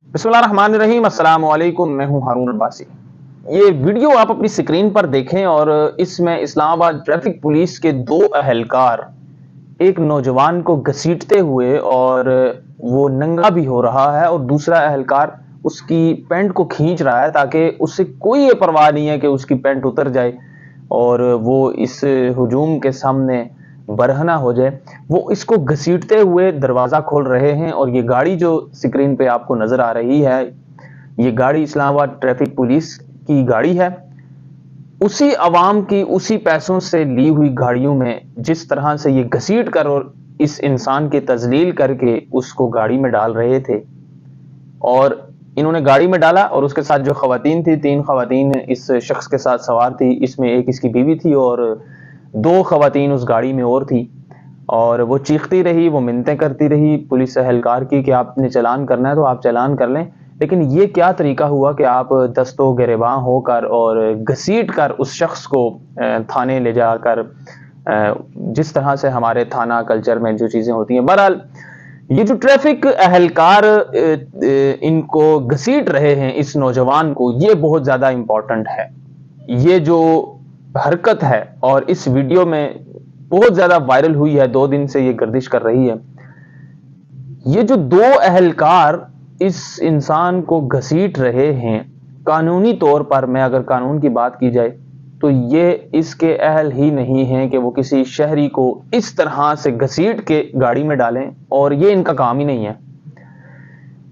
बिस्मिल्लाहिर्रहमानिर्रहीम, अस्सलाम वालेकुम। मैं हूं हारून अब्बासी। ये वीडियो आप अपनी स्क्रीन पर देखें और इसमें इस्लामाबाद ट्रैफिक पुलिस के दो अहलकार एक नौजवान को घसीटते हुए और वो नंगा भी हो रहा है और दूसरा अहलकार उसकी पैंट को खींच रहा है ताकि उससे कोई ये परवाह नहीं है कि उसकी पैंट उतर जाए और वो इस हुजूम के सामने बरहना हो जाए। वो इसको घसीटते हुए दरवाजा खोल रहे हैं और ये गाड़ी जो स्क्रीन पे आपको नजर आ रही है, ये गाड़ी इस्लामाबाद ट्रैफिक पुलिस की गाड़ी है। उसी अवाम की उसी पैसों से ली हुई गाड़ियों में जिस तरह से ये घसीट कर और इस इंसान की तजलील करके उसको गाड़ी में डाल रहे थे और इन्होंने गाड़ी में डाला और उसके साथ जो खवातीन थी, तीन खवातीन इस शख्स के साथ सवार थी। इसमें एक इसकी बीवी थी और दो खवातीन उस गाड़ी में और थी। और वो चीखती रही, वो मिन्नतें करती रही पुलिस एहलकार की कि आपने चालान करना है तो आप चालान कर लें। लेकिन ये क्या तरीका हुआ कि आप दस्तो गिरबां होकर और घसीट कर उस शख्स को थाने ले जाकर, जिस तरह से हमारे थाना कल्चर में जो चीजें होती हैं। बहरहाल ये जो ट्रैफिक एहलकार इनको घसीट रहे हैं इस नौजवान को, ये बहुत ज्यादा इंपॉर्टेंट है। ये जो हरकत है और इस वीडियो में बहुत ज्यादा वायरल हुई है, 2 दिन से ये गर्दिश कर रही है। ये जो दो अहलकार इस इंसान को घसीट रहे हैं, कानूनी तौर पर मैं अगर कानून की बात की जाए तो ये इसके अहल ही नहीं हैं कि वो किसी शहरी को इस तरह से घसीट के गाड़ी में डालें, और ये इनका काम ही नहीं है।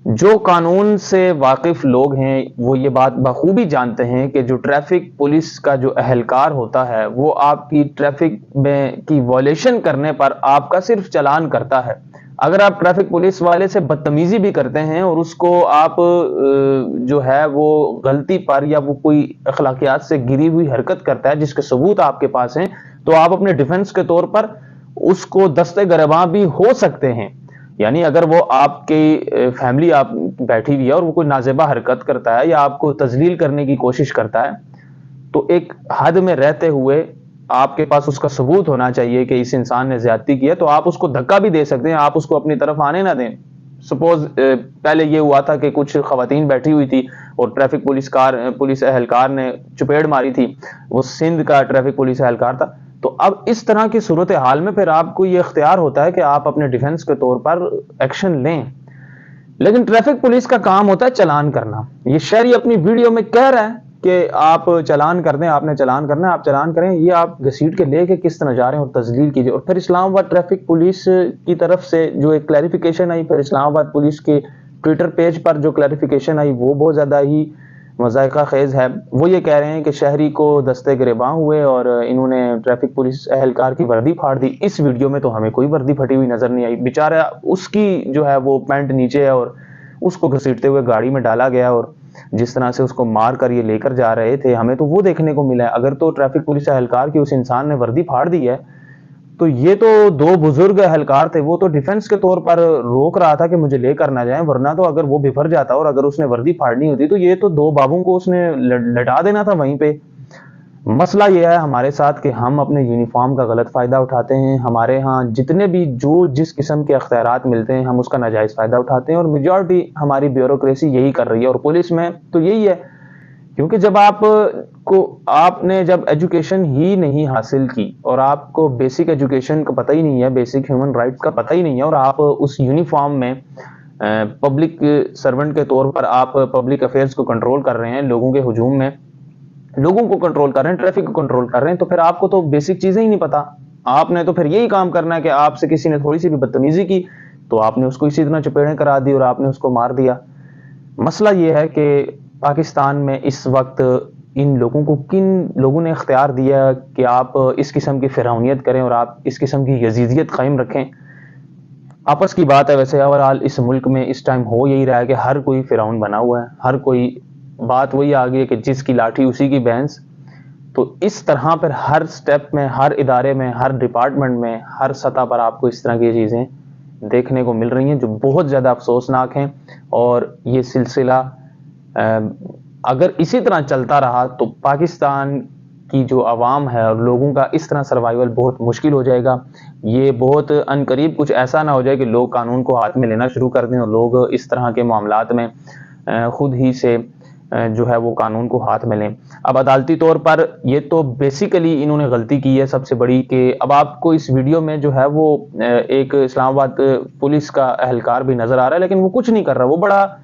जो कानून से वाकिफ लोग हैं वो ये बात बखूबी जानते हैं कि जो ट्रैफिक पुलिस का जो अहलकार होता है वो आपकी ट्रैफिक में की वॉलेशन करने पर आपका सिर्फ चालान करता है। अगर आप ट्रैफिक पुलिस वाले से बदतमीजी भी करते हैं और उसको आप जो है वो गलती पर या वो कोई अखलाकियात से गिरी हुई हरकत करता है जिसके सबूत आपके पास हैं, तो आप अपने डिफेंस के तौर पर उसको दस्ते गिरबां भी हो सकते हैं। यानी अगर वो आपकी फैमिली आप बैठी हुई है और वो कोई नाजेबा हरकत करता है या आपको तजलील करने की कोशिश करता है, तो एक हद में रहते हुए आपके पास उसका सबूत होना चाहिए कि इस इंसान ने ज्यादती की है, तो आप उसको धक्का भी दे सकते हैं, आप उसको अपनी तरफ आने ना दें। सपोज पहले ये हुआ था कि कुछ खवातीन बैठी हुई थी और ट्रैफिक पुलिस एहलकार ने चुपेड़ मारी थी। वो सिंध का ट्रैफिक पुलिस एहलकार था। तो अब इस तरह की सूरत हाल में फिर आपको ये इख्तियार होता है कि आप अपने डिफेंस के तौर पर एक्शन लें। लेकिन ट्रैफिक पुलिस का काम होता है चालान करना। ये शहरी अपनी वीडियो में कह रहा है कि आप चालान कर दें, आपने चालान करना है, आप चालान करें। ये आप घसीट के लेके किस तरह जा रहे हैं और तजलील कीजिए। और फिर इस्लामाबाद ट्रैफिक पुलिस की तरफ से जो एक क्लैरिफिकेशन आई, फिर इस्लामाबाद पुलिस के ट्विटर पेज पर जो क्लैरिफिकेशन आई वो बहुत ज्यादा ही मज़ाक़ा खेज है। वो ये कह रहे हैं कि शहरी को दस्ते गिरबां हुए और इन्होंने ट्रैफिक पुलिस एहलकार की वर्दी फाड़ दी। इस वीडियो में तो हमें कोई वर्दी फटी हुई नजर नहीं आई। बेचारा उसकी जो है वो पैंट नीचे है और उसको घसीटते हुए गाड़ी में डाला गया और जिस तरह से उसको मार कर ये लेकर जा रहे थे, हमें तो वो देखने को मिला है। अगर तो ट्रैफिक पुलिस एहलकार की उस इंसान ने वर्दी फाड़ दी है, तो ये तो दो बुजुर्ग एहलकार थे, वो तो डिफेंस के तौर पर रोक रहा था कि मुझे लेकर ना जाए, वरना तो अगर वो बिफर जाता और अगर उसने वर्दी फाड़नी होती तो ये तो दो बाबों को उसने लटा देना था वहीं पे। मसला ये है हमारे साथ कि हम अपने यूनिफॉर्म का गलत फायदा उठाते हैं। हमारे यहाँ जितने भी जो जिस किस्म के अख्तियारात मिलते हैं हम उसका नाजायज फायदा उठाते हैं और मेजॉरिटी हमारी ब्यूरोक्रेसी यही कर रही है। और पुलिस में तो यही है, क्योंकि आपने जब एजुकेशन ही नहीं हासिल की और आपको बेसिक एजुकेशन का पता ही नहीं है, बेसिक ह्यूमन राइट्स का पता ही नहीं है, और आप उस यूनिफॉर्म में पब्लिक सर्वेंट के तौर पर आप पब्लिक अफेयर्स को कंट्रोल कर रहे हैं, लोगों के हुजूम में लोगों को कंट्रोल कर रहे हैं, ट्रैफिक को कंट्रोल कर रहे हैं, तो फिर आपको तो बेसिक चीजें ही नहीं पता। आपने तो फिर यही काम करना है कि आपसे किसी ने थोड़ी सी भी बदतमीजी की तो आपने उसको इसी तरह चपेड़े करा दी और आपने उसको मार दिया। मसला यह है कि पाकिस्तान में इस वक्त इन लोगों को किन लोगों ने इख्तियार दिया कि आप इस किस्म की फिरौनियत करें और आप इस किस्म की यजीदियत कायम रखें। आपस की बात है वैसे, ओवरऑल इस मुल्क में इस टाइम हो यही रहा है कि हर कोई फिरौन बना हुआ है, हर कोई, बात वही आ गई है कि जिसकी लाठी उसी की भैंस। तो इस तरह पर हर स्टेप में, हर इदारे में, हर डिपार्टमेंट में, हर सतह पर आपको इस तरह की चीजें देखने को मिल रही हैं जो बहुत ज्यादा अफसोसनाक हैं। और ये सिलसिला अगर इसी तरह चलता रहा तो पाकिस्तान की जो आवाम है और लोगों का इस तरह सर्वाइवल बहुत मुश्किल हो जाएगा। ये बहुत अनकरीब कुछ ऐसा ना हो जाए कि लोग कानून को हाथ में लेना शुरू कर दें और लोग इस तरह के मामलात में खुद ही से जो है वो कानून को हाथ में लें। अब अदालती तौर पर ये तो बेसिकली इन्होंने गलती की है सबसे बड़ी, कि अब आपको इस वीडियो में जो है वो एक इस्लामाबाद पुलिस का एहलकार भी नजर आ रहा है, लेकिन वो कुछ नहीं कर रहा, वो बड़ा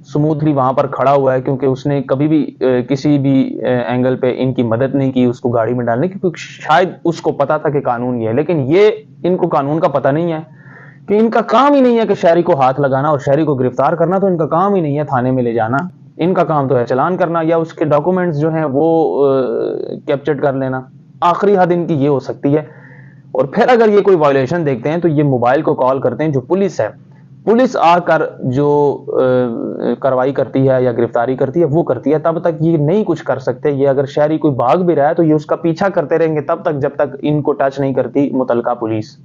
स्मूथली वहां पर खड़ा हुआ है, क्योंकि उसने कभी भी किसी भी एंगल पे इनकी मदद नहीं की उसको गाड़ी में डालने की, क्योंकि शायद उसको पता था कि कानून ये है। लेकिन ये इनको कानून का पता नहीं है, कि इनका काम ही नहीं है कि शहरी को हाथ लगाना और शहरी को गिरफ्तार करना, तो इनका काम ही नहीं है थाने में ले जाना। इनका काम तो है चालान करना या उसके डॉक्यूमेंट्स जो हैं वो कैप्चर कर लेना। आखिरी हद इनकी ये हो सकती है। और फिर अगर ये कोई वायलेशन देखते हैं तो ये मोबाइल को कॉल करते हैं जो पुलिस है, पुलिस आकर जो कार्रवाई करती है या गिरफ्तारी करती है वो करती है। तब तक ये नहीं कुछ कर सकते। ये अगर शहरी कोई भाग भी रहा है तो ये उसका पीछा करते रहेंगे तब तक जब तक इनको टच नहीं करती मुतलका पुलिस।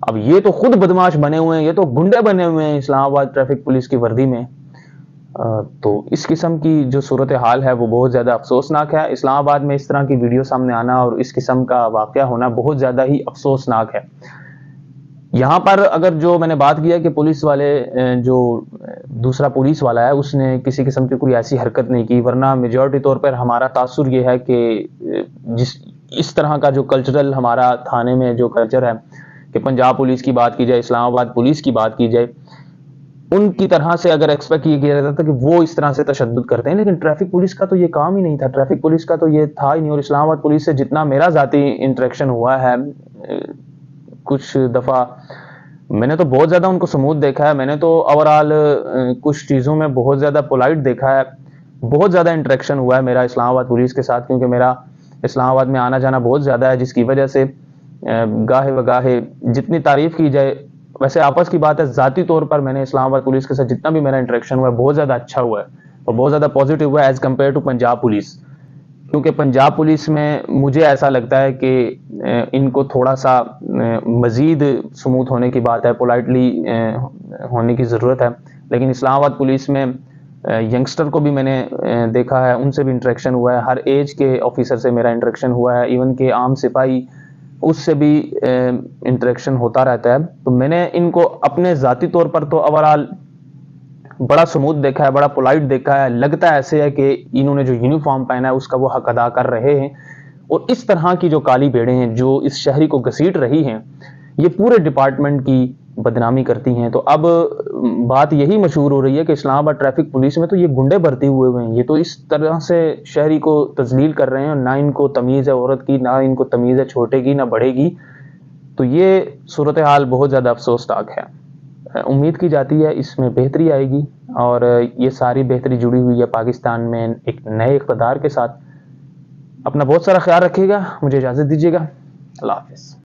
अब ये तो खुद बदमाश बने हुए हैं, ये तो गुंडे बने हुए हैं इस्लामाबाद ट्रैफिक पुलिस की वर्दी में। तो इस किस्म की जो सूरत हाल है वो बहुत ज़्यादा अफसोसनाक है। इस्लामाबाद में इस तरह की वीडियो सामने आना और इस किस्म का वाक़या होना बहुत ज़्यादा ही अफसोसनाक है। यहाँ पर अगर जो मैंने बात किया कि पुलिस वाले जो दूसरा पुलिस वाला है उसने किसी किस्म की कोई ऐसी हरकत नहीं की, वरना मेजॉरिटी तौर पर हमारा तासुर ये है कि जिस इस तरह का जो कल्चरल हमारा थाने में जो कल्चर है कि पंजाब पुलिस की बात की जाए, इस्लामाबाद पुलिस की बात की जाए, उनकी तरह से अगर एक्सपेक्ट ये किया जाता था कि वो इस तरह से तशद्दुद करते हैं। लेकिन ट्रैफिक पुलिस का तो ये काम ही नहीं था, ट्रैफिक पुलिस का तो ये था ही नहीं। और इस्लामाबाद पुलिस से जितना मेरा ज़ाती इंटरेक्शन हुआ है, कुछ दफ़ा मैंने तो बहुत ज़्यादा उनको स्मूथ देखा है। मैंने तो ओवरऑल कुछ चीज़ों में बहुत ज़्यादा पोलाइट देखा है। बहुत ज़्यादा इंटरेक्शन हुआ है मेरा इस्लामाबाद पुलिस के साथ, क्योंकि मेरा इस्लामाबाद में आना जाना बहुत ज़्यादा है, जिसकी वजह से गाहे वगाहे जितनी तारीफ़ की जाए, वैसे आपस की बात है, ज़ाती तौर पर मैंने इस्लामाबाद पुलिस के साथ जितना भी मेरा इंटरेक्शन हुआ है बहुत ज़्यादा अच्छा हुआ है और बहुत ज़्यादा पॉजिटिव हुआ है as compare to Punjab police. क्योंकि पंजाब पुलिस में मुझे ऐसा लगता है कि इनको थोड़ा सा मज़ीद स्मूथ होने की बात है, पोलाइटली होने की ज़रूरत है। लेकिन इस्लामाबाद पुलिस में यंगस्टर को भी मैंने देखा है, उनसे भी इंटरेक्शन हुआ है, हर एज के ऑफिसर से मेरा इंटरेक्शन हुआ है, इवन के आम सिपाही उससे भी इंटरेक्शन होता रहता है। तो मैंने इनको अपने ज़ाती तौर पर तो ओवरऑल बड़ा स्मूथ देखा है, बड़ा पोलाइट देखा है। लगता है ऐसे है कि इन्होंने जो यूनिफॉर्म पहना है उसका वो हक अदा कर रहे हैं। और इस तरह की जो काली भेड़ें हैं जो इस शहरी को घसीट रही हैं, ये पूरे डिपार्टमेंट की बदनामी करती हैं। तो अब बात यही मशहूर हो रही है कि इस्लामाबाद ट्रैफिक पुलिस में तो ये गुंडे भर्ती हुए हैं, ये तो इस तरह से शहरी को तजलील कर रहे हैं, ना इनको तमीज़ है औरत की, ना इनको तमीज़ है छोटे की, ना बड़े की। तो ये सूरत हाल बहुत ज़्यादा अफसोसनाक है। उम्मीद की जाती है इसमें बेहतरी आएगी और ये सारी बेहतरी जुड़ी हुई है पाकिस्तान में एक नए इक़्तिदार के साथ। अपना बहुत सारा ख्याल रखिएगा, मुझे इजाज़त दीजिएगा। अल्लाह हाफ़िज़।